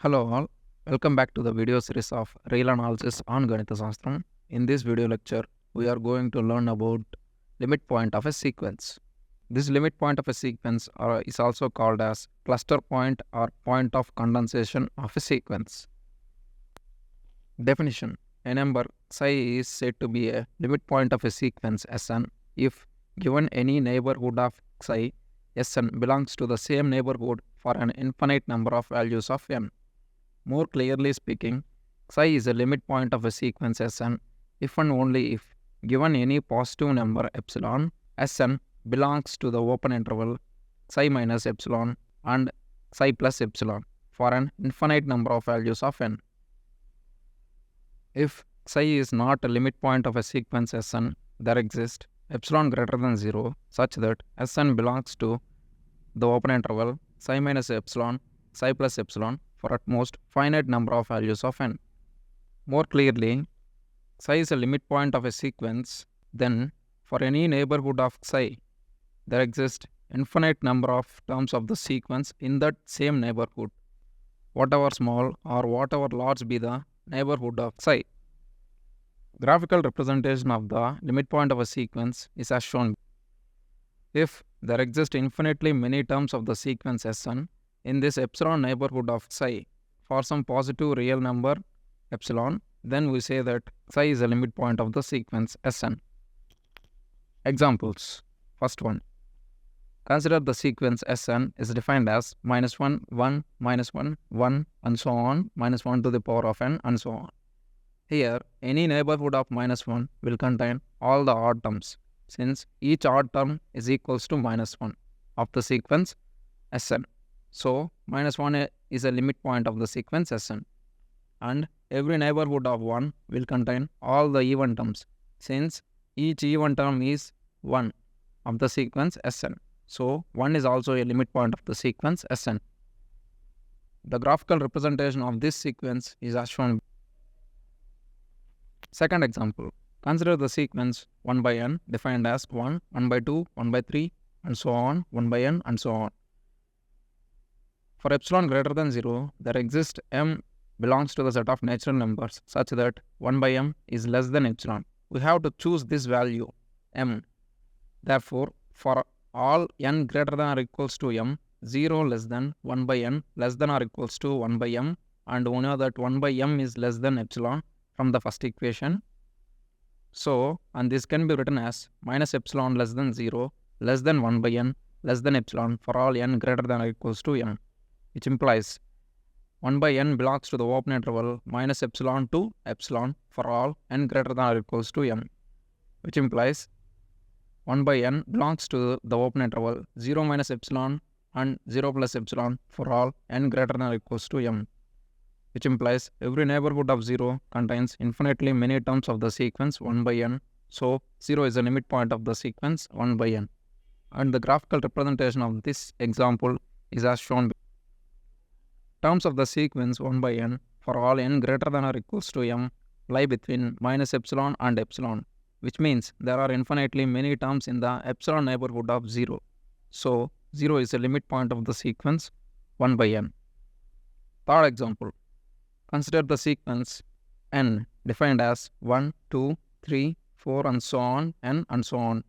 Hello all, welcome back to the video series of Real Analysis on Ganitha Shastram. In this video lecture, we are going to learn about limit point of a sequence. This limit point of a sequence is also called as cluster point or point of condensation of a sequence. Definition: a number psi is said to be a limit point of a sequence Sn if given any neighborhood of psi, Sn belongs to the same neighborhood for an infinite number of values of n. More clearly speaking, psi is a limit point of a sequence Sn if and only if given any positive number epsilon, Sn belongs to the open interval psi minus epsilon and psi plus epsilon for an infinite number of values of n. If psi is not a limit point of a sequence Sn, there exists epsilon greater than 0 such that Sn belongs to the open interval psi minus epsilon, psi plus epsilon for at most finite number of values of n. More clearly, psi is a limit point of a sequence, then for any neighborhood of psi, there exists infinite number of terms of the sequence in that same neighborhood, whatever small or whatever large be the neighborhood of psi. Graphical representation of the limit point of a sequence is as shown. If there exist infinitely many terms of the sequence Sn in this epsilon neighborhood of psi for some positive real number epsilon, then we say that psi is a limit point of the sequence Sn. Examples. First one. Consider the sequence Sn is defined as -1, 1, -1, 1 and so on, -1 to the power of n and so on. Here, any neighborhood of -1 will contain all the odd terms, since each odd term is equals to -1 of the sequence Sn. So, -1 is a limit point of the sequence Sn. And every neighborhood of 1 will contain all the even terms, since each even term is 1 of the sequence Sn. So, 1 is also a limit point of the sequence Sn. The graphical representation of this sequence is as shown. Second example. Consider the sequence 1 by n defined as 1, 1 by 2, 1 by 3 and so on, 1 by n and so on. For epsilon greater than 0, there exists m belongs to the set of natural numbers such that 1 by m is less than epsilon. We have to choose this value m. Therefore, for all n greater than or equals to m, 0 less than 1 by n less than or equals to 1 by m, and we know that 1 by m is less than epsilon from the first equation. So, and this can be written as minus epsilon less than 0 less than 1 by n less than epsilon for all n greater than or equals to m, which implies 1 by n belongs to the open interval minus epsilon to epsilon for all n greater than or equals to m, which implies 1 by n belongs to the open interval 0 minus epsilon and 0 plus epsilon for all n greater than or equals to m, which implies every neighborhood of 0 contains infinitely many terms of the sequence 1 by n. So, 0 is a limit point of the sequence 1 by n. And the graphical representation of this example is as shown. Terms of the sequence 1 by n for all n greater than or equals to m lie between minus epsilon and epsilon, which means there are infinitely many terms in the epsilon neighborhood of 0. So, 0 is a limit point of the sequence 1 by n. Third example. Consider the sequence n defined as 1, 2, 3, 4 and so on, n and so on.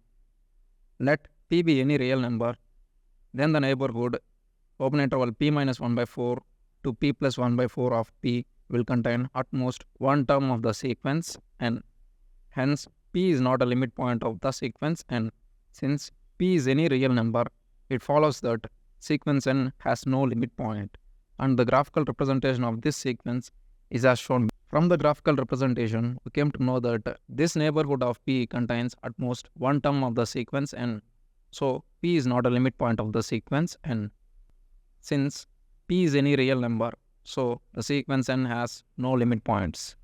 Let p be any real number, then the neighborhood open interval p minus 1 by 4 to p plus 1 by 4 of p will contain at most one term of the sequence n. Hence, p is not a limit point of the sequence n. Since p is any real number, it follows that sequence n has no limit point. And the graphical representation of this sequence is as shown. From the graphical representation, we came to know that this neighborhood of p contains at most one term of the sequence n. So, p is not a limit point of the sequence n. Since p is any real number, so the sequence n has no limit points.